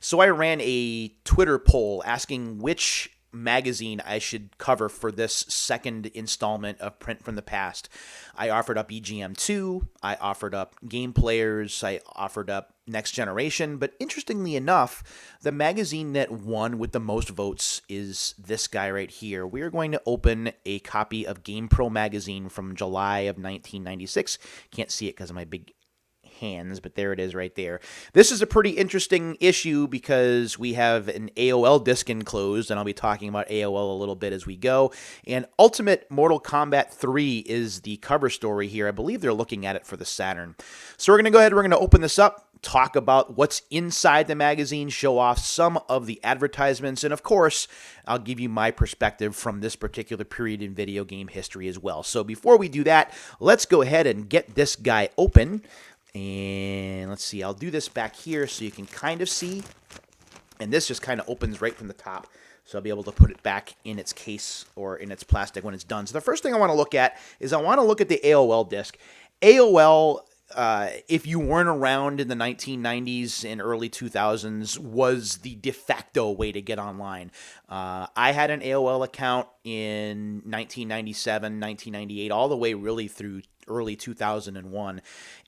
So I ran a Twitter poll asking which magazine I should cover for this second installment of Print from the Past. I offered up EGM2, I offered up Game Players, I offered up Next Generation, but interestingly enough, the magazine that won with the most votes is this guy right here. We are going to open a copy of GamePro magazine from July of 1996. Can't see it because of my big hands, but there it is right there. This is a pretty interesting issue because we have an AOL Disk enclosed, and I'll be talking about AOL a little bit as we go. And Ultimate Mortal Kombat 3 is the cover story here. I believe they're looking at it for the Saturn. So we're going to go ahead, we're going to open this up, talk about what's inside the magazine, show off some of the advertisements, and of course, I'll give you my perspective from this particular period in video game history as well. So before we do that, let's go ahead and get this guy open. And let's see, I'll do this back here so you can kind of see. And this just kind of opens right from the top. So I'll be able to put it back in its case or in its plastic when it's done. So the first thing I want to look at is I want to look at the AOL disc. AOL, if you weren't around in the 1990s and early 2000s, was the de facto way to get online. I had an AOL account in 1997, 1998, all the way really through early 2001,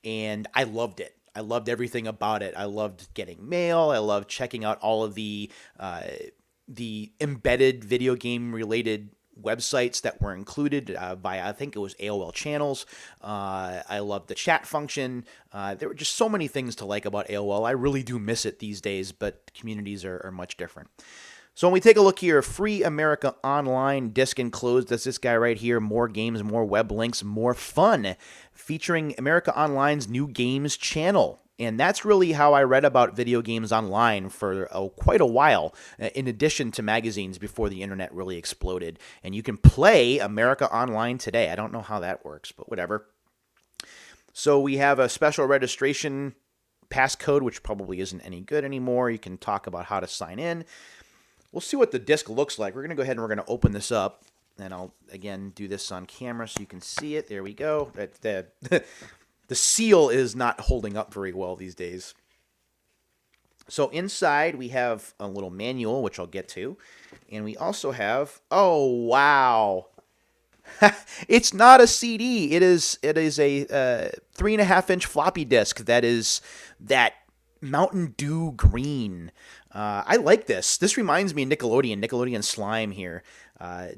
and I loved it. I loved everything about it. I loved getting mail. I loved checking out all of the embedded video game related websites that were included via, I think it was AOL channels. I loved the chat function. There were just so many things to like about AOL. I really do miss it these days, but communities are much different. So when we take a look here, Free America Online, disc enclosed. That's this guy right here. More games, more web links, more fun. Featuring America Online's new games channel. And that's really how I read about video games online for quite a while, in addition to magazines before the internet really exploded. And you can play America Online today. I don't know how that works, but whatever. So we have a special registration passcode, which probably isn't any good anymore. You can talk about how to sign in. We'll see what the disc looks like. We're going to go ahead and we're going to open this up. And I'll, again, do this on camera so you can see it. There we go. The seal is not holding up very well these days. So inside we have a little manual, which I'll get to. And we also have, oh, wow. It's not a CD. It is a 3.5-inch floppy disk that is that Mountain Dew green. I like this. This reminds me of Nickelodeon Slime here.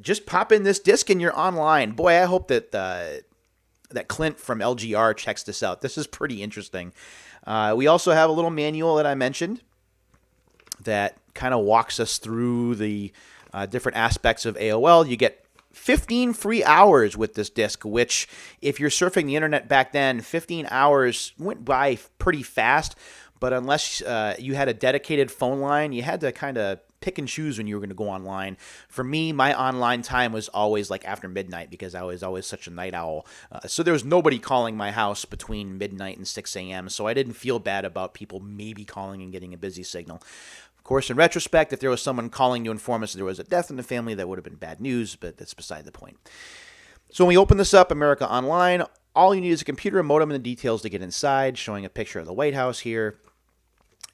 Just pop in this disc and you're online. Boy, I hope that Clint from LGR checks this out. This is pretty interesting. We also have a little manual that I mentioned that kind of walks us through the different aspects of AOL. You get 15 free hours with this disc, which if you're surfing the internet back then, 15 hours went by pretty fast. But unless you had a dedicated phone line, you had to kind of pick and choose when you were going to go online. For me, my online time was always like after midnight because I was always such a night owl. So there was nobody calling my house between midnight and 6 a.m. So I didn't feel bad about people maybe calling and getting a busy signal. Of course, in retrospect, if there was someone calling to inform us that there was a death in the family, that would have been bad news, but that's beside the point. So when we open this up, America Online, all you need is a computer, a modem, and the details to get inside, showing a picture of the White House here.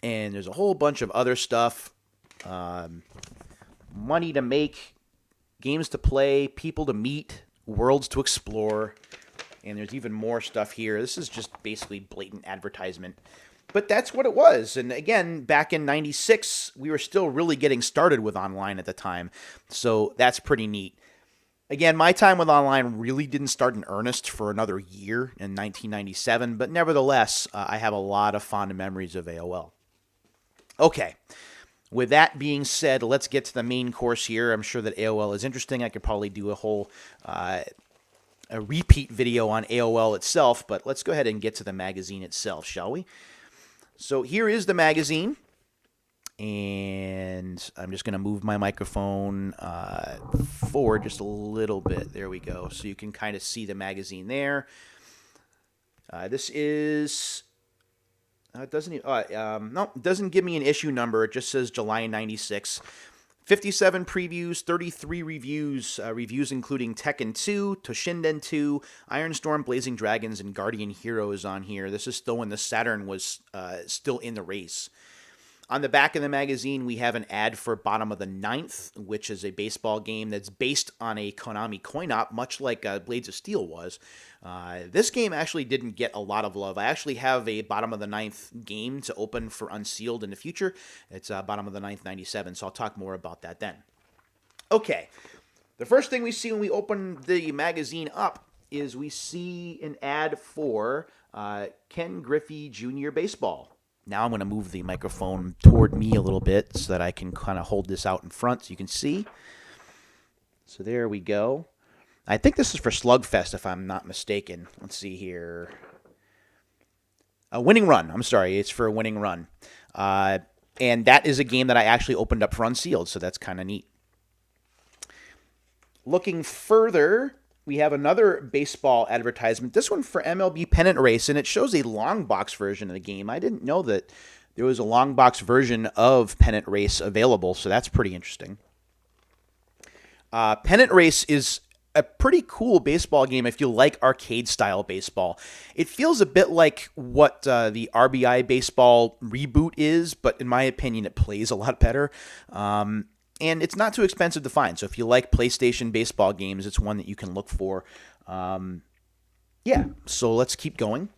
And there's a whole bunch of other stuff. Money to make, games to play, people to meet, worlds to explore. And there's even more stuff here. This is just basically blatant advertisement. But that's what it was. And again, back in 96, we were still really getting started with online at the time. So that's pretty neat. Again, my time with online really didn't start in earnest for another year in 1997. But nevertheless, I have a lot of fond memories of AOL. Okay, with that being said, let's get to the main course here. I'm sure that AOL is interesting. I could probably do a whole a repeat video on AOL itself, but let's go ahead and get to the magazine itself, shall we? So here is the magazine, and I'm just going to move my microphone forward just a little bit. There we go. So you can kind of see the magazine there. This is... it doesn't give me an issue number. It just says July 96. 57 previews, 33 reviews, reviews including Tekken 2, Toshinden 2, Iron Storm, Blazing Dragons, and Guardian Heroes on here. This is still when the Saturn was still in the race. On the back of the magazine, we have an ad for Bottom of the Ninth, which is a baseball game that's based on a Konami coin-op, much like Blades of Steel was. This game actually didn't get a lot of love. I actually have a Bottom of the Ninth game to open for Unsealed in the future. It's Bottom of the Ninth 97, so I'll talk more about that then. Okay, the first thing we see when we open the magazine up is we see an ad for Ken Griffey Jr. Baseball. Now I'm going to move the microphone toward me a little bit so that I can kind of hold this out in front so you can see. So there we go. I think this is for Slugfest, if I'm not mistaken. Let's see here. A Winning Run. I'm sorry. It's for a Winning Run. And that is a game that I actually opened up for Unsealed, so that's kind of neat. Looking further, we have another baseball advertisement, this one for MLB Pennant Race, and it shows a long box version of the game. I didn't know that there was a long box version of Pennant Race available, so that's pretty interesting. Pennant Race is a pretty cool baseball game if you like arcade-style baseball. It feels a bit like what the RBI baseball reboot is, but in my opinion, it plays a lot better. And it's not too expensive to find. So if you like PlayStation baseball games, it's one that you can look for. So let's keep going.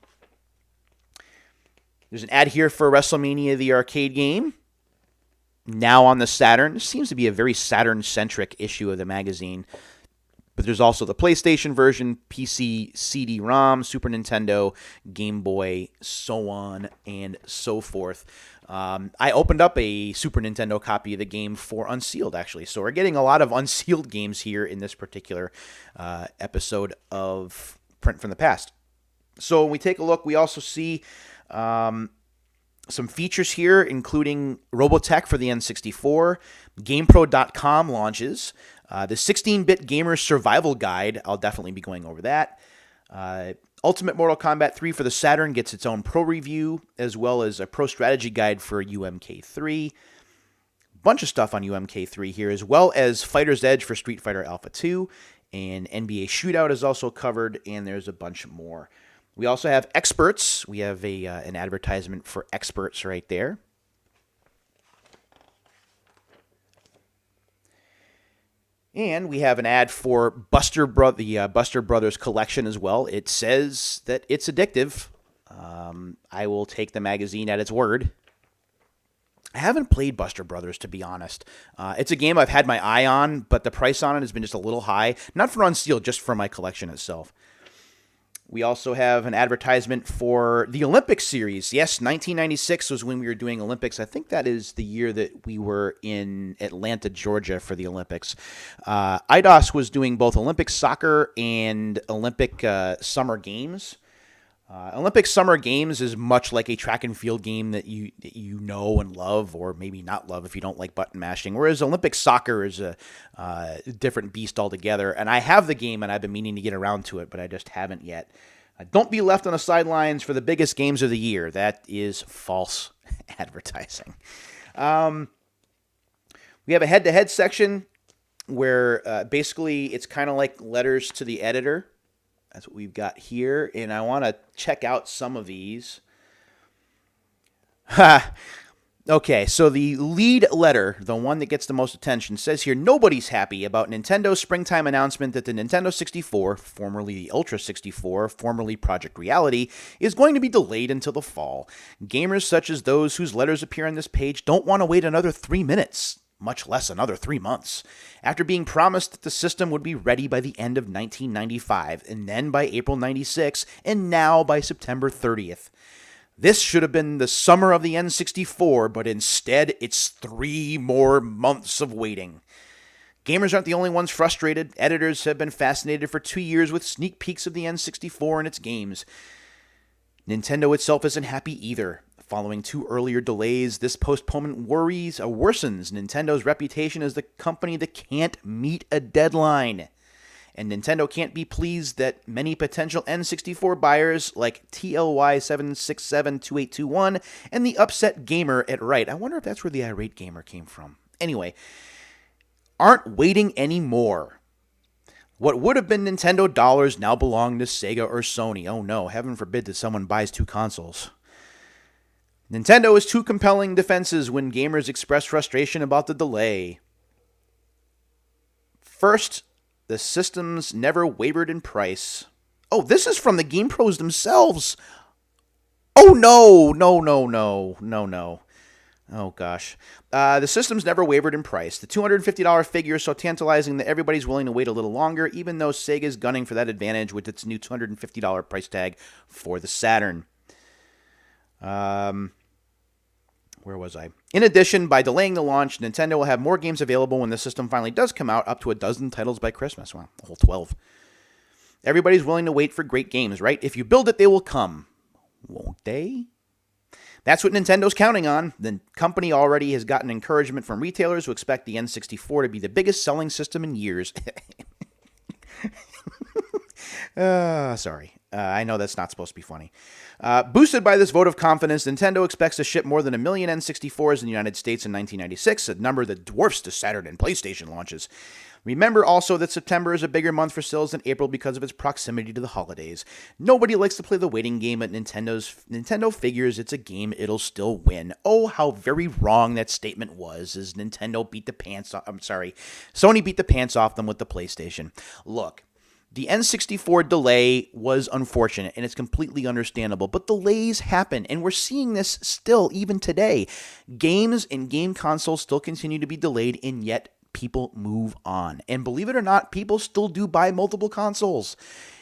There's an ad here for Wrestlemania, the arcade game. Now on the Saturn. This seems to be a very Saturn-centric issue of the magazine. But there's also the PlayStation version, PC, CD-ROM, Super Nintendo, Game Boy, so on and so forth. I opened up a Super Nintendo copy of the game for Unsealed, actually. So we're getting a lot of Unsealed games here in this particular episode of Print from the Past. So when we take a look, we also see some features here, including Robotech for the N64, GamePro.com launches, the 16-bit Gamer Survival Guide. I'll definitely be going over that. Ultimate Mortal Kombat 3 for the Saturn gets its own pro review, as well as a pro strategy guide for UMK3. Bunch of stuff on UMK3 here, as well as Fighter's Edge for Street Fighter Alpha 2, and NBA Shootout is also covered, and there's a bunch more. We also have Experts. We have an advertisement for Experts right there. And we have an ad for the Buster Brothers collection as well. It says that it's addictive. I will take the magazine at its word. I haven't played Buster Brothers, to be honest. It's a game I've had my eye on, but the price on it has been just a little high. Not for Unsealed, just for my collection itself. We also have an advertisement for the Olympic series. Yes, 1996 was when we were doing Olympics. I think that is the year that we were in Atlanta, Georgia for the Olympics. IDOS was doing both Olympic soccer and Olympic summer games. Olympic Summer Games is much like a track and field game that you know and love, or maybe not love if you don't like button mashing, whereas Olympic Soccer is a different beast altogether. And I have the game, and I've been meaning to get around to it, but I just haven't yet. Don't be left on the sidelines for the biggest games of the year. That is false advertising. We have a head-to-head section where basically it's kind of like letters to the editor. That's what we've got here, and I want to check out some of these. Okay, so the lead letter, the one that gets the most attention, says here, nobody's happy about Nintendo's springtime announcement that the Nintendo 64, formerly the Ultra 64, formerly Project Reality, is going to be delayed until the fall. Gamers such as those whose letters appear on this page don't want to wait another 3 minutes. Much less another 3 months, after being promised that the system would be ready by the end of 1995, and then by April 96, and now by September 30th. This should have been the summer of the N64, but instead it's 3 more months of waiting. Gamers aren't the only ones frustrated. Editors have been fascinated for 2 years with sneak peeks of the N64 and its games. Nintendo itself isn't happy either. Following 2 earlier delays, this postponement worsens Nintendo's reputation as the company that can't meet a deadline. And Nintendo can't be pleased that many potential N64 buyers like TLY7672821 and the upset gamer at Right, I wonder if that's where the irate gamer came from. Anyway, aren't waiting anymore. What would have been Nintendo dollars now belong to Sega or Sony. Oh no, heaven forbid that someone buys 2 consoles. Nintendo has two compelling defenses when gamers express frustration about the delay. First, the systems never wavered in price. Oh, this is from the GamePros themselves. Oh, no. Oh, gosh. The systems never wavered in price. The $250 figure is so tantalizing that everybody's willing to wait a little longer, even though Sega's gunning for that advantage with its new $250 price tag for the Saturn. Where was I? In addition, by delaying the launch, Nintendo will have more games available when the system finally does come out, up to a dozen titles by Christmas. Wow, a whole 12. Everybody's willing to wait for great games, right? If you build it, they will come. Won't they? That's what Nintendo's counting on. The company already has gotten encouragement from retailers who expect the N64 to be the biggest selling system in years. Sorry. I know that's not supposed to be funny. Boosted by this vote of confidence, Nintendo expects to ship more than 1 million N64s in the United States in 1996, a number that dwarfs the Saturn and PlayStation launches. Remember also that September is a bigger month for sales than April because of its proximity to the holidays. Nobody likes to play the waiting game at Nintendo figures it's a game it'll still win. Oh, how very wrong that statement was, as Sony beat the pants off them with the PlayStation. Look, the N64 delay was unfortunate, and it's completely understandable, but delays happen, and we're seeing this still, even today. Games and game consoles still continue to be delayed, and yet people move on. And believe it or not, people still do buy multiple consoles.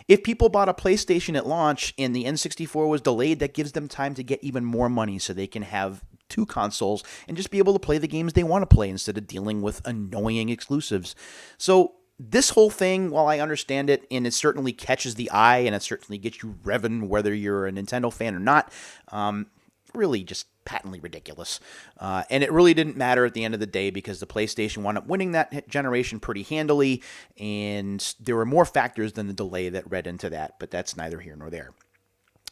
If people bought a PlayStation at launch and the N64 was delayed, that gives them time to get even more money so they can have two consoles and just be able to play the games they want to play instead of dealing with annoying exclusives. So this whole thing, while I understand it, and it certainly catches the eye, and it certainly gets you revving whether you're a Nintendo fan or not, really just patently ridiculous. And it really didn't matter at the end of the day because the PlayStation wound up winning that generation pretty handily, and there were more factors than the delay that read into that, but that's neither here nor there.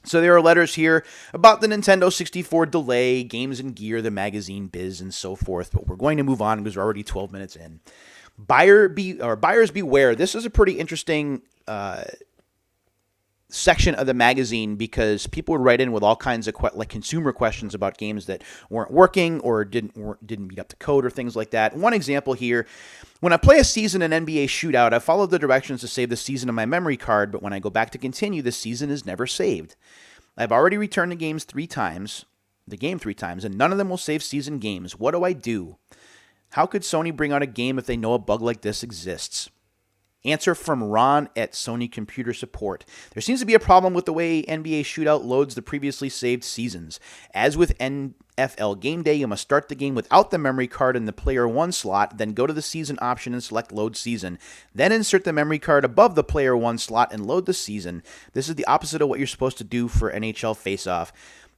So there are letters here about the Nintendo 64 delay, games and gear, the magazine biz, and so forth, but we're going to move on because we're already 12 minutes in. Buyers beware. This is a pretty interesting section of the magazine because people would write in with all kinds of consumer questions about games that weren't working or didn't meet up to code or things like that. One example here: when I play a season in NBA Shootout, I follow the directions to save the season on my memory card, but when I go back to continue, the season is never saved. I've already returned the game 3 times, and none of them will save season games. What do I do? How could Sony bring out a game if they know a bug like this exists? Answer from Ron at Sony Computer Support. There seems to be a problem with the way NBA Shootout loads the previously saved seasons. As with NFL Game Day, you must start the game without the memory card in the Player 1 slot, then go to the season option and select Load Season. Then insert the memory card above the Player 1 slot and load the season. This is the opposite of what you're supposed to do for NHL Face-Off.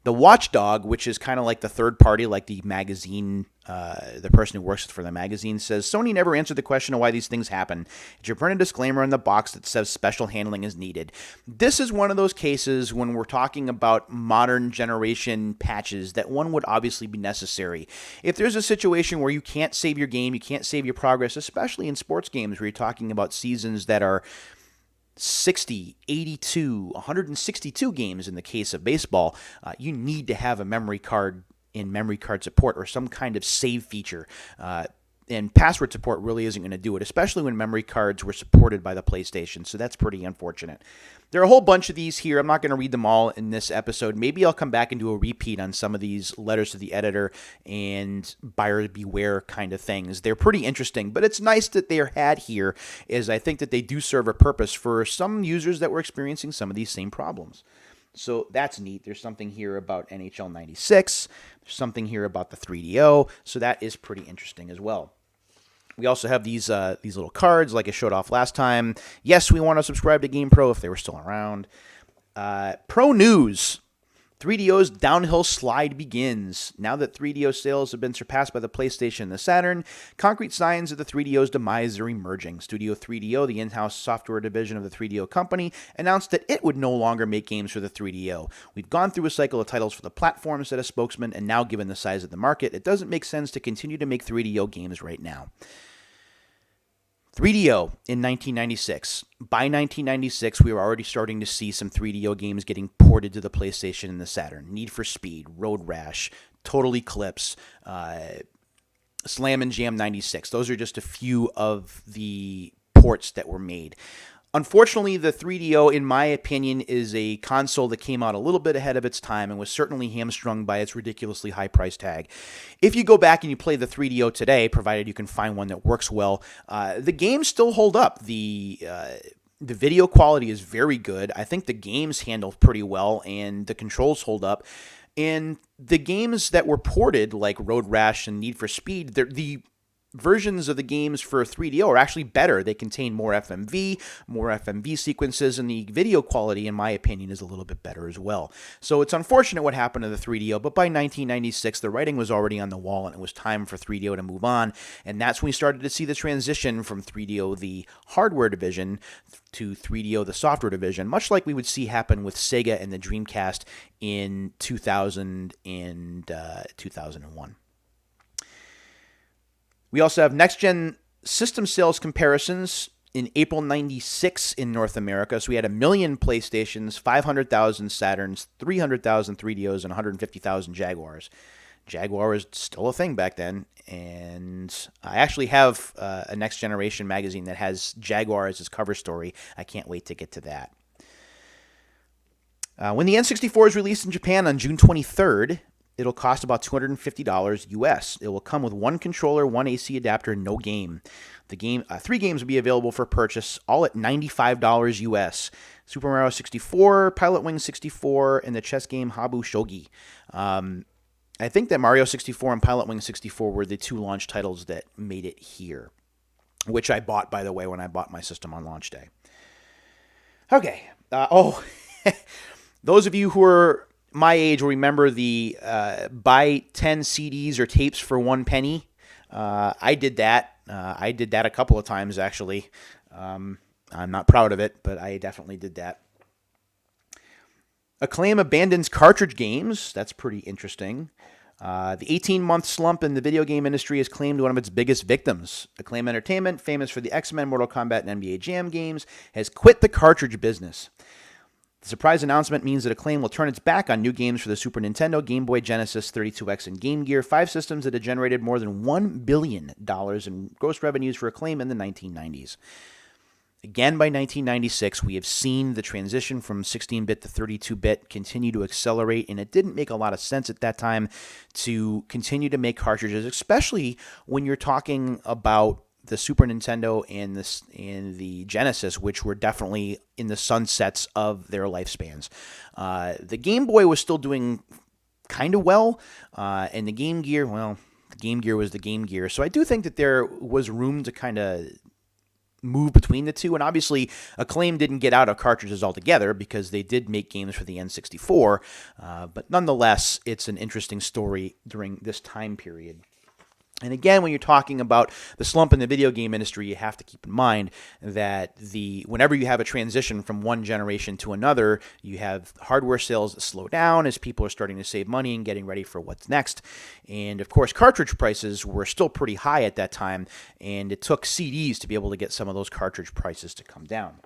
The Watchdog, which is kind of like the third party, like the magazine, the person who works for the magazine, says, Sony never answered the question of why these things happen. It should print a disclaimer in the box that says special handling is needed. This is one of those cases when we're talking about modern generation patches that one would obviously be necessary. If there's a situation where you can't save your game, you can't save your progress, especially in sports games where you're talking about seasons that are 60, 82, 162 games in the case of baseball, you need to have a memory card in memory card support or some kind of save feature. And password support really isn't going to do it, especially when memory cards were supported by the PlayStation. So that's pretty unfortunate. There are a whole bunch of these here. I'm not going to read them all in this episode. Maybe I'll come back and do a repeat on some of these letters to the editor and buyer beware kind of things. They're pretty interesting, but it's nice that they're had here, as I think that they do serve a purpose for some users that were experiencing some of these same problems. So that's neat. There's something here about NHL 96. There's something here about the 3DO. So that is pretty interesting as well. We also have these little cards like I showed off last time. Yes, we want to subscribe to GamePro if they were still around. Pro News. 3DO's downhill slide begins. Now that 3DO sales have been surpassed by the PlayStation and the Saturn, concrete signs of the 3DO's demise are emerging. Studio 3DO, the in-house software division of the 3DO company, announced that it would no longer make games for the 3DO. We've gone through a cycle of titles for the platform, said a spokesman, and now given the size of the market, it doesn't make sense to continue to make 3DO games right now. 3DO in 1996. By 1996, we were already starting to see some 3DO games getting ported to the PlayStation and the Saturn. Need for Speed, Road Rash, Total Eclipse, Slam and Jam 96. Those are just a few of the ports that were made. Unfortunately, the 3DO, in my opinion, is a console that came out a little bit ahead of its time and was certainly hamstrung by its ridiculously high price tag. If you go back and you play the 3DO today, provided you can find one that works well, the games still hold up. The video quality is very good. I think the games handle pretty well, and the controls hold up. And the games that were ported, like Road Rash and Need for Speed, the versions of the games for 3DO are actually better. They contain more FMV sequences, and the video quality, in my opinion, is a little bit better as well. So it's unfortunate what happened to the 3DO, but by 1996, the writing was already on the wall, and it was time for 3DO to move on, and that's when we started to see the transition from 3DO, the hardware division, to 3DO, the software division, much like we would see happen with Sega and the Dreamcast in 2000 and 2001. We also have next-gen system sales comparisons in April 96 in North America. So we had 1 million PlayStations, 500,000 Saturns, 300,000 3DOs, and 150,000 Jaguars. Jaguar was still a thing back then, and I actually have a Next Generation magazine that has Jaguar as its cover story. I can't wait to get to that. When the N64 is released in Japan on June 23rd, it'll cost about $250 US. It will come with one controller, one AC adapter, no game. The game, 3 games will be available for purchase, all at $95 US. Super Mario 64, Pilot Wing 64, and the chess game Habu Shogi. I think that Mario 64 and Pilot Wing 64 were the 2 launch titles that made it here, which I bought, by the way, when I bought my system on launch day. Okay. Those of you who are my age will remember the buy 10 CDs or tapes for 1 penny. I did that. I did that a couple of times, actually. I'm not proud of it, but I definitely did that. Acclaim abandons cartridge games. That's pretty interesting. The 18-month slump in the video game industry has claimed one of its biggest victims. Acclaim Entertainment, famous for the X-Men, Mortal Kombat, and NBA Jam games, has quit the cartridge business. The surprise announcement means that Acclaim will turn its back on new games for the Super Nintendo, Game Boy, Genesis, 32X, and Game Gear, 5 systems that had generated more than $1 billion in gross revenues for Acclaim in the 1990s. Again, by 1996, we have seen the transition from 16-bit to 32-bit continue to accelerate, and it didn't make a lot of sense at that time to continue to make cartridges, especially when you're talking about the Super Nintendo and the Genesis, which were definitely in the sunsets of their lifespans. The Game Boy was still doing kind of well, and the Game Gear, well, the Game Gear was the Game Gear. So I do think that there was room to kind of move between the two, and obviously Acclaim didn't get out of cartridges altogether because they did make games for the N64, but nonetheless, it's an interesting story during this time period. And again, when you're talking about the slump in the video game industry, you have to keep in mind that whenever you have a transition from one generation to another, you have hardware sales that slow down as people are starting to save money and getting ready for what's next. And of course, cartridge prices were still pretty high at that time, and it took CDs to be able to get some of those cartridge prices to come down.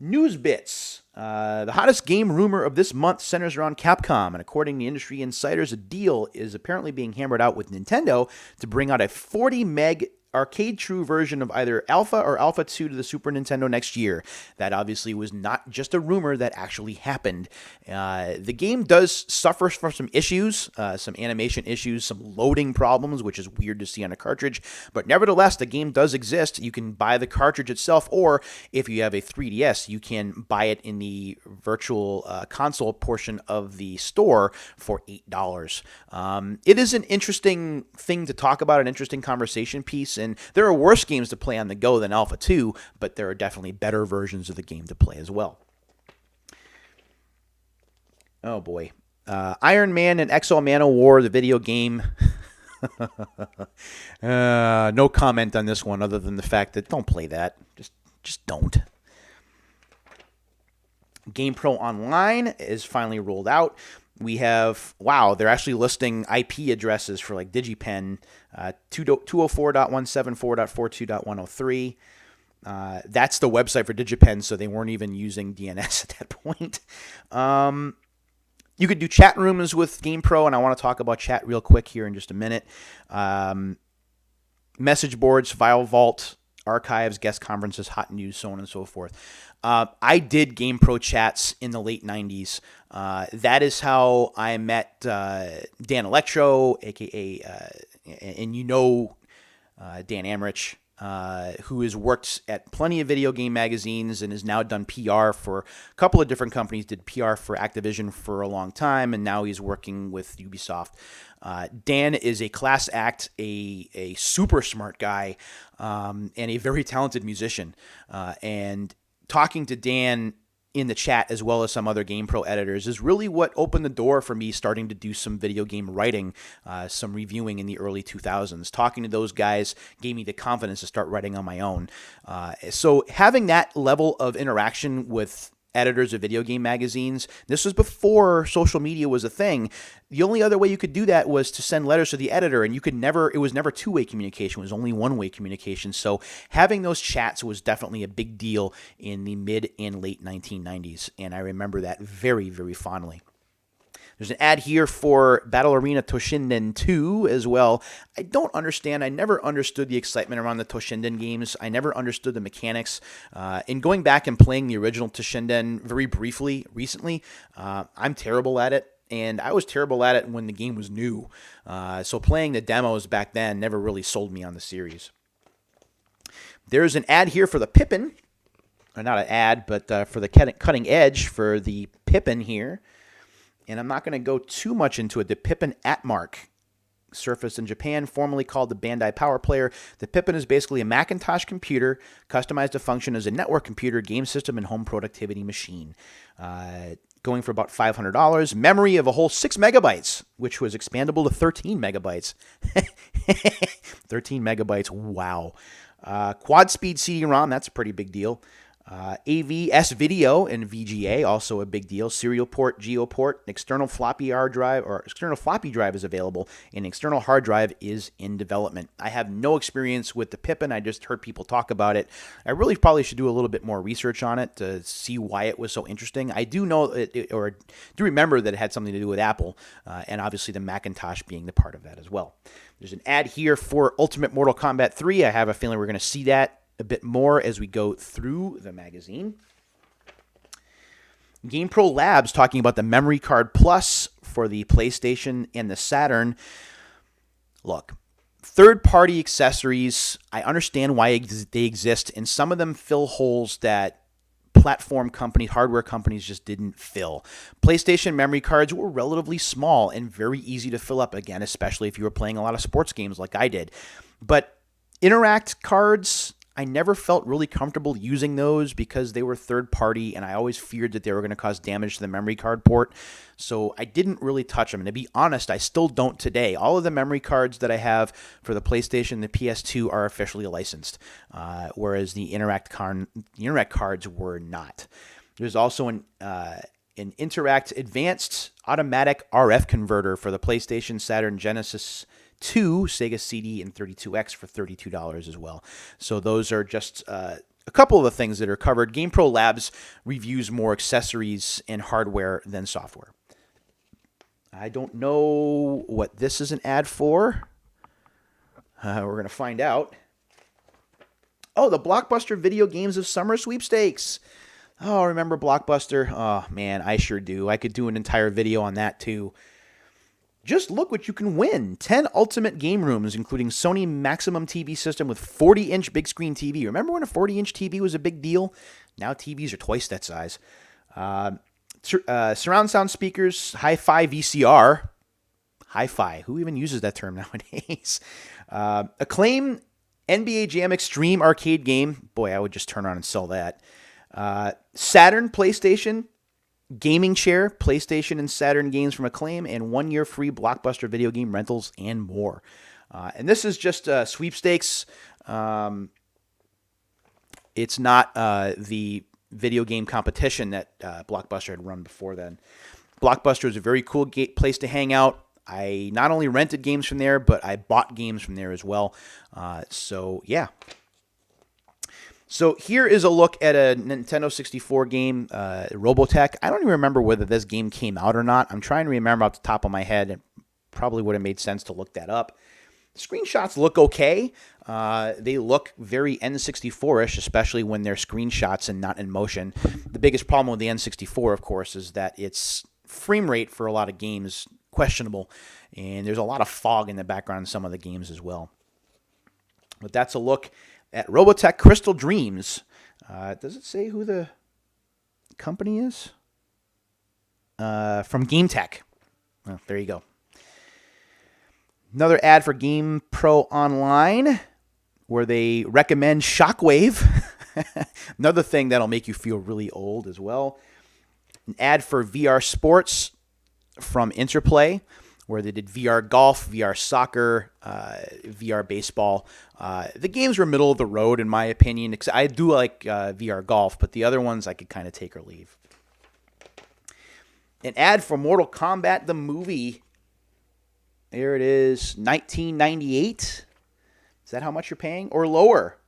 News bits. The hottest game rumor of this month centers around Capcom, and according to industry insiders, a deal is apparently being hammered out with Nintendo to bring out a 40 meg arcade true version of either Alpha or Alpha 2 to the Super Nintendo next year. That obviously was not just a rumor, that actually happened. The game does suffer from some issues, some animation issues, some loading problems, which is weird to see on a cartridge, but nevertheless, the game does exist. You can buy the cartridge itself, or if you have a 3DS, you can buy it in the virtual console portion of the store for $8. It is an interesting thing to talk about, an interesting conversation piece, and there are worse games to play on the go than Alpha 2, but there are definitely better versions of the game to play as well. Oh boy. Iron Man and Exo Man-O-War, the video game. No comment on this one other than the fact that don't play that. Just don't. GamePro Online is finally rolled out. We have, wow, they're actually listing IP addresses for like DigiPen, 204.174.42.103. That's the website for DigiPen, so they weren't even using DNS at that point. You could do chat rooms with GamePro, and I want to talk about chat real quick here in just a minute. Message boards, file vault, archives, guest conferences, hot news, so on and so forth. I did GamePro chats in the late 90s. That is how I met Dan Electro, a.k.a. And Dan Amrich, who has worked at plenty of video game magazines and has now done PR for a couple of different companies, did PR for Activision for a long time, and now he's working with Ubisoft. Dan is a class act, a super smart guy, and a very talented musician. And talking to Dan in the chat, as well as some other GamePro editors, is really what opened the door for me starting to do some video game writing, some reviewing in the early 2000s. Talking to those guys gave me the confidence to start writing on my own. So having that level of interaction with editors of video game magazines, this was before social media was a thing. The only other way you could do that was to send letters to the editor, and it was never two-way communication. It was only one-way communication. So having those chats was definitely a big deal in the mid and late 1990s, and I remember that very, very fondly. There's an ad here for Battle Arena Toshinden 2 as well. I don't understand. I never understood the excitement around the Toshinden games. I never understood the mechanics. In going back and playing the original Toshinden very briefly recently, I'm terrible at it. And I was terrible at it when the game was new. So playing the demos back then never really sold me on the series. There's an ad here for the Pippin. Or not an ad, but for the cutting edge for the Pippin here. And I'm not going to go too much into it. The Pippin Atmark surfaced in Japan, formerly called the Bandai Power Player. The Pippin is basically a Macintosh computer customized to function as a network computer, game system, and home productivity machine. Going for about $500. Memory of a whole 6 megabytes, which was expandable to 13 megabytes. 13 megabytes, wow. Quad speed CD-ROM, that's a pretty big deal. AV, S-Video, and VGA, also a big deal. Serial port, GeoPort, external floppy drive is available, and external hard drive is in development. I have no experience with the Pippin. I just heard people talk about it. I really probably should do a little bit more research on it to see why it was so interesting. I do know do remember that it had something to do with Apple, and obviously the Macintosh being the part of that as well. There's an ad here for Ultimate Mortal Kombat 3. I have a feeling we're going to see that a bit more as we go through the magazine. GamePro Labs talking about the Memory Card Plus for the PlayStation and the Saturn. Look, third-party accessories, I understand why they exist, and some of them fill holes that platform companies, hardware companies just didn't fill. PlayStation memory cards were relatively small and very easy to fill up, again, especially if you were playing a lot of sports games like I did. But Interact cards, I never felt really comfortable using those because they were third party, and I always feared that they were going to cause damage to the memory card port. So I didn't really touch them. And to be honest, I still don't today. All of the memory cards that I have for the PlayStation and the PS2 are officially licensed, whereas the Interact cards were not. There's also an Interact Advanced Automatic RF Converter for the PlayStation, Saturn, Genesis 2, Sega CD, and 32X for $32 as well. So those are just a couple of the things that are covered. GamePro Labs reviews more accessories and hardware than software. I don't know what this is an ad for. We're going to find out. Oh, the Blockbuster Video Games of Summer Sweepstakes. Oh, remember Blockbuster? Oh, man, I sure do. I could do an entire video on that, too. Just look what you can win. 10 ultimate game rooms, including Sony Maximum TV system with 40-inch big screen TV. Remember when a 40-inch TV was a big deal? Now TVs are twice that size. Surround sound speakers, hi-fi VCR. Hi-fi. Who even uses that term nowadays? Acclaim NBA Jam Extreme arcade game. Boy, I would just turn on and sell that. Saturn, PlayStation, gaming chair, PlayStation and Saturn games from Acclaim, and 1 year free Blockbuster video game rentals and more. And this is just sweepstakes. It's not the video game competition that Blockbuster had run before then. Blockbuster is a very cool place to hang out. I not only rented games from there, but I bought games from there as well. So, yeah. So here is a look at a Nintendo 64 game, Robotech. I don't even remember whether this game came out or not. I'm trying to remember off the top of my head. It probably would have made sense to look that up. Screenshots look okay. They look very N64-ish, especially when they're screenshots and not in motion. The biggest problem with the N64, of course, is that its frame rate for a lot of games questionable, and there's a lot of fog in the background in some of the games as well. But that's a look at Robotech Crystal Dreams. Does it say who the company is? From GameTech. Well, there you go. Another ad for GamePro Online, where they recommend Shockwave. Another thing that'll make you feel really old as well. An ad for VR Sports from Interplay, where they did VR Golf, VR Soccer, VR Baseball. The games were middle of the road, in my opinion. I do like VR Golf, but the other ones I could kind of take or leave. An ad for Mortal Kombat, the movie. There it is, $19.98. Is that how much you're paying? Or lower?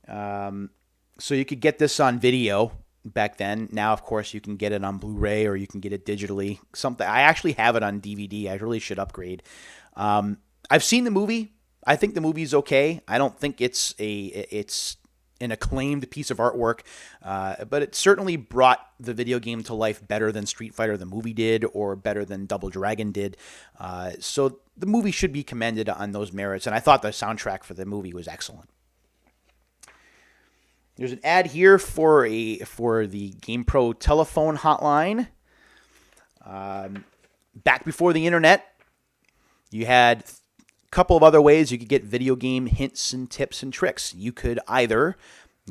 So you could get this on video back then. Now, of course, you can get it on Blu-ray or you can get it digitally. I actually have it on DVD. I really should upgrade. I've seen the movie. I think the movie's okay. I don't think it's an acclaimed piece of artwork, but it certainly brought the video game to life better than Street Fighter the movie did, or better than Double Dragon did. So the movie should be commended on those merits, and I thought the soundtrack for the movie was excellent. There's an ad here for the GamePro telephone hotline. Back before the internet, you had couple of other ways you could get video game hints and tips and tricks. You could either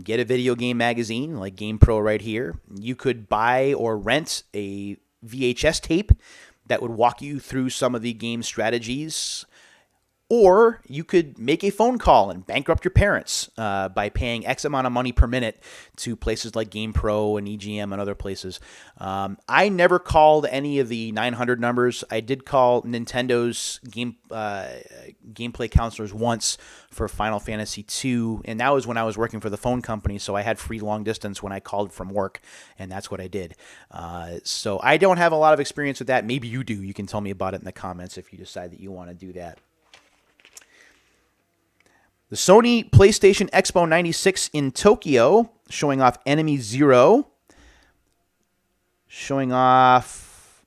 get a video game magazine like GamePro right here. You could buy or rent a VHS tape that would walk you through some of the game strategies. Or you could make a phone call and bankrupt your parents by paying X amount of money per minute to places like GamePro and EGM and other places. I never called any of the 900 numbers. I did call Nintendo's gameplay counselors once for Final Fantasy II, and that was when I was working for the phone company, so I had free long distance when I called from work, and that's what I did. So I don't have a lot of experience with that. Maybe you do. You can tell me about it in the comments if you decide that you want to do that. The Sony PlayStation Expo 96 in Tokyo, showing off Enemy Zero, showing off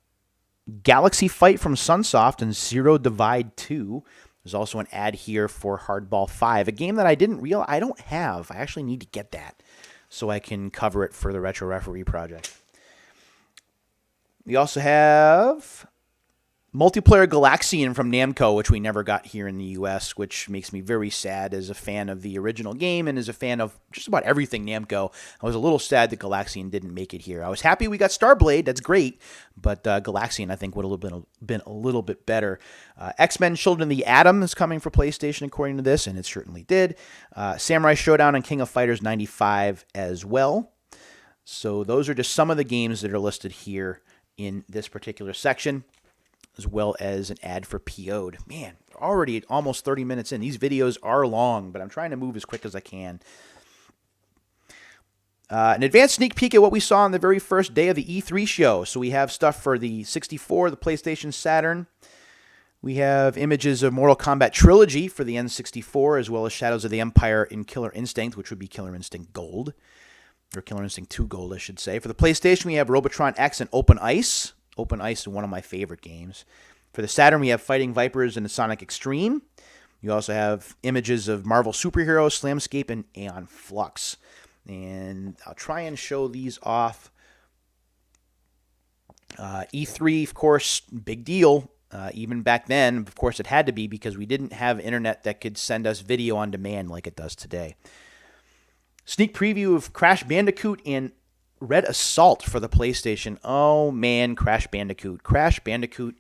Galaxy Fight from Sunsoft and Zero Divide 2. There's also an ad here for Hardball 5, a game that I don't have. I actually need to get that so I can cover it for the Retro Referee project. We also have multiplayer Galaxian from Namco, which we never got here in the U.S., which makes me very sad as a fan of the original game and as a fan of just about everything Namco. I was a little sad that Galaxian didn't make it here. I was happy we got Starblade. That's great. But Galaxian, I think, would have been a little bit better. X-Men Children of the Atom is coming for PlayStation, according to this, and it certainly did. Samurai Showdown and King of Fighters 95 as well. So those are just some of the games that are listed here in this particular section, as well as an ad for PO'd. Man, already almost 30 minutes in. These videos are long, but I'm trying to move as quick as I can. An advanced sneak peek at what we saw on the very first day of the E3 show. So we have stuff for the 64, the PlayStation Saturn. We have images of Mortal Kombat Trilogy for the N64, as well as Shadows of the Empire in Killer Instinct, which would be Killer Instinct Gold. Or Killer Instinct 2 Gold, I should say. For the PlayStation, we have Robotron X and Open Ice. Open Ice is one of my favorite games. For the Saturn, we have Fighting Vipers and Sonic Extreme. You also have images of Marvel Superheroes, Slamscape, and Aeon Flux. And I'll try and show these off. E3, of course, big deal. Even back then, of course, it had to be because we didn't have internet that could send us video on demand like it does today. Sneak preview of Crash Bandicoot and Red Assault for the PlayStation. Oh, man, Crash Bandicoot. Crash Bandicoot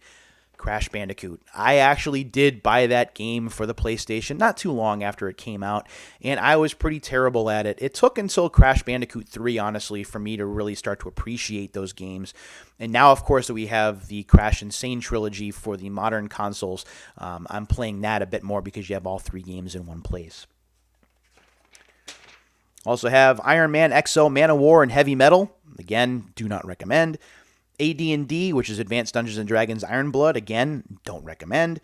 Crash Bandicoot. I actually did buy that game for the PlayStation not too long after it came out, and I was pretty terrible at it. It took until Crash Bandicoot 3, honestly, for me to really start to appreciate those games. And now, of course, that we have the Crash Insane trilogy for the modern consoles, I'm playing that a bit more because you have all 3 games in one place. Also have Iron Man, XO, Man of War, and Heavy Metal. Again, do not recommend. AD&D, which is Advanced Dungeons & Dragons Iron Blood. Again, don't recommend.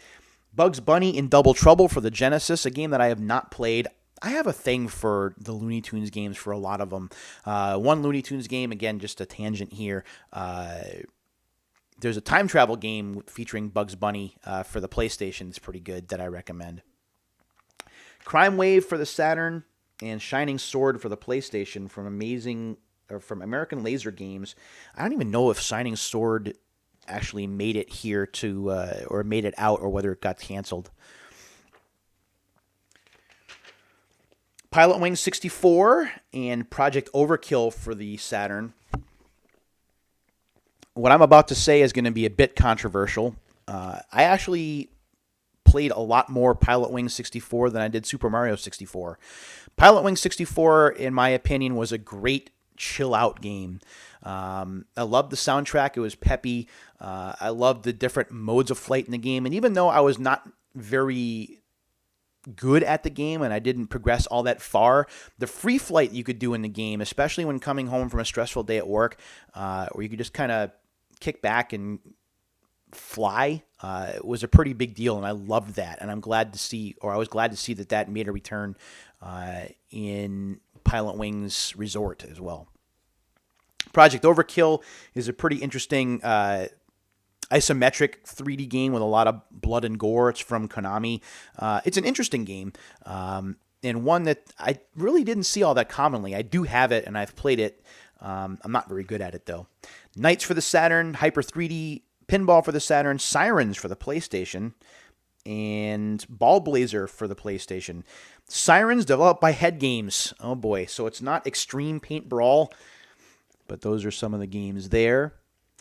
Bugs Bunny in Double Trouble for the Genesis, a game that I have not played. I have a thing for the Looney Tunes games, for a lot of them. One Looney Tunes game, again, just a tangent here. There's a time travel game featuring Bugs Bunny for the PlayStation. It's pretty good that I recommend. Crime Wave for the Saturn and Shining Sword for the PlayStation from American Laser Games. I don't even know if Shining Sword actually made it here to, or made it out, or whether it got canceled. Pilot Wing 64 and Project Overkill for the Saturn. What I'm about to say is going to be a bit controversial. I actually played a lot more Pilot Wing 64 than I did Super Mario 64. Pilot Wing 64, in my opinion, was a great chill-out game. I loved the soundtrack. It was peppy. I loved the different modes of flight in the game. And even though I was not very good at the game and I didn't progress all that far, the free flight you could do in the game, especially when coming home from a stressful day at work, where you could just kind of kick back and fly, it was a pretty big deal, and I loved that. And I was glad to see that made a return in Pilot Wings Resort as well. Project Overkill is a pretty interesting isometric 3D game with a lot of blood and gore. It's from Konami. It's an interesting game, and one that I really didn't see all that commonly. I do have it, and I've played it. I'm not very good at it, though. Knights for the Saturn, Hyper 3D, Pinball for the Saturn, Sirens for the PlayStation, and Ball Blazer for the PlayStation. Sirens developed by Head Games. Oh boy, so it's not Extreme Paint Brawl, but those are some of the games there.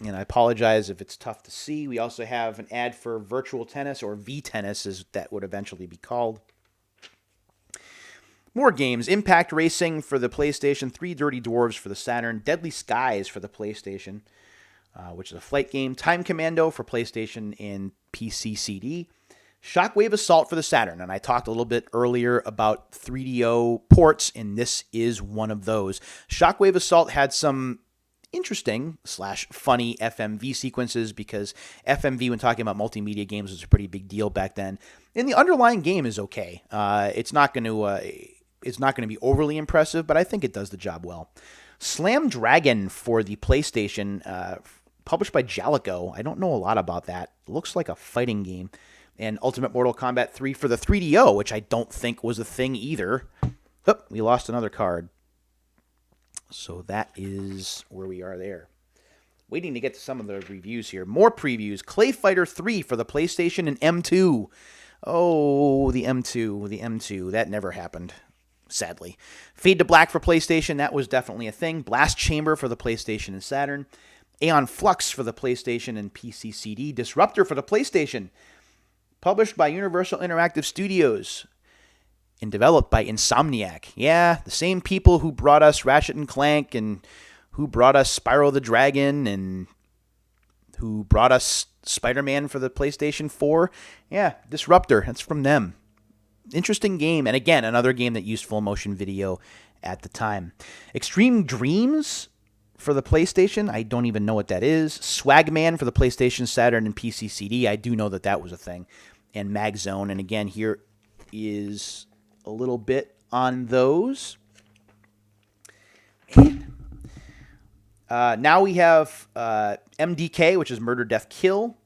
And I apologize if it's tough to see. We also have an ad for Virtual Tennis, or V-Tennis as that would eventually be called. More games. Impact Racing for the PlayStation, Three Dirty Dwarves for the Saturn, Deadly Skies for the PlayStation, which is a flight game, Time Commando for PlayStation and PC CD, Shockwave Assault for the Saturn, and I talked a little bit earlier about 3DO ports, and this is one of those. Shockwave Assault had some interesting / funny FMV sequences, because FMV, when talking about multimedia games, was a pretty big deal back then. And the underlying game is okay. It's not going to be overly impressive, but I think it does the job well. Slam Dragon for the PlayStation, published by Jalico. I don't know a lot about that. It looks like a fighting game. And Ultimate Mortal Kombat 3 for the 3DO, which I don't think was a thing either. Oh, we lost another card. So that is where we are there. Waiting to get to some of the reviews here. More previews. Clay Fighter 3 for the PlayStation and M2. Oh, the M2. That never happened, sadly. Fade to Black for PlayStation. That was definitely a thing. Blast Chamber for the PlayStation and Saturn. Aeon Flux for the PlayStation and PC CD. Disruptor for the PlayStation. Published by Universal Interactive Studios and developed by Insomniac. Yeah, the same people who brought us Ratchet and Clank, and who brought us Spyro the Dragon, and who brought us Spider-Man for the PlayStation 4. Yeah, Disruptor. That's from them. Interesting game. And again, another game that used full motion video at the time. Extreme Dreams for the PlayStation. I don't even know what that is. Swagman for the PlayStation, Saturn, and PC CD. I do know that was a thing. And Magzone. And again, here is a little bit on those. And now we have MDK, which is Murder, Death, Kill.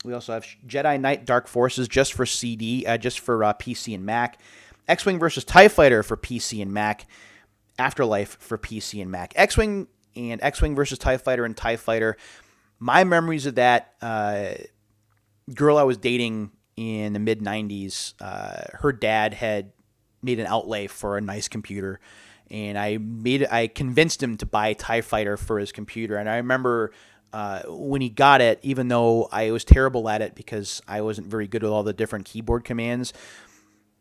We also have Jedi Knight Dark Forces just for PC and Mac. X-Wing vs. TIE Fighter for PC and Mac. Afterlife for PC and Mac. X-Wing and X-Wing vs. TIE Fighter and TIE Fighter. My memories of that, girl I was dating in the mid-90s, her dad had made an outlay for a nice computer, and I convinced him to buy TIE Fighter for his computer. And I remember when he got it, even though I was terrible at it because I wasn't very good with all the different keyboard commands.